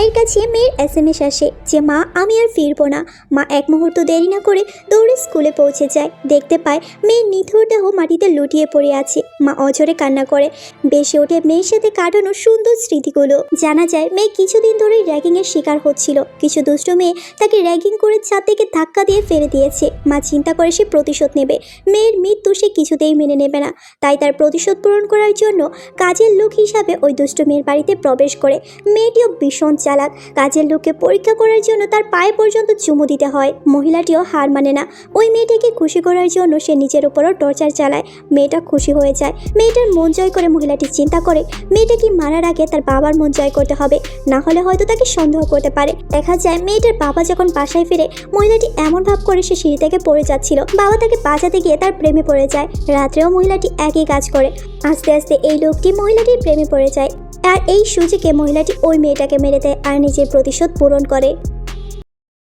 মায়ের কাছে মেয়ের SMS আসে যে মা আমি আর ফিরবো না। মা এক মুহূর্ত দেরি না করে দৌড়ে স্কুলে পৌঁছে যায়। দেখতে পায় মেয়ের নিথর দেহ মাটিতে লুটিয়ে পড়ে আছে। মা অঝরে কান্না করে। বেশি ওঠে মেয়ের সাথে কাটানো সুন্দর স্মৃতিগুলো। জানা যায় মেয়ে কিছুদিন ধরেই র্যাগিংয়ের শিকার হচ্ছিল। কিছু দুষ্ট মেয়ে তাকে র্যাগিং করে ছাদ থেকে ধাক্কা দিয়ে ফেলে দিয়েছে। মা চিন্তা করে সে প্রতিশোধ নেবে। মেয়ের মৃত্যু সে কিছুতেই মেনে নেবে না। তাই তার প্রতিশোধ পূরণ করার জন্য কাজের লোক হিসাবে ওই দুষ্ট মেয়ের বাড়িতে প্রবেশ করে। মেয়েটিও ভীষণ চালাক। কাজের লোককে পরীক্ষা করার জন্য তার পায়ে পর্যন্ত চুমু দিতে হয়। মহিলাটিও হার মানে না। ওই মেয়েটিকে খুশি করার জন্য সে নিজের উপরও টর্চার চালায়। মেয়েটা খুশি হয়ে যায়। মেয়েটার মন জয় করে মহিলাটি চিন্তা করে মেয়েটাকে মারার আগে তার বাবার মন জয় করতে হবে, না হলে হয়তো তাকে সন্দেহ করতে পারে। দেখা যায় মেয়েটার বাবা যখন বাসায় ফিরে মহিলাটি এমন ভাব করে সে সিঁড়ি থেকে পড়ে যাচ্ছিল। বাবা তাকে বাঁচাতে গিয়ে তার প্রেমে পড়ে যায়। রাত্রেও মহিলাটি একই কাজ করে। আস্তে আস্তে এই লোকটি মহিলাটির প্রেমে পড়ে যায়। আর এই সুযোগে মহিলাটি ওই মেয়েটাকে মেরে দেয় আর নিজের প্রতিশোধ পূরণ করে।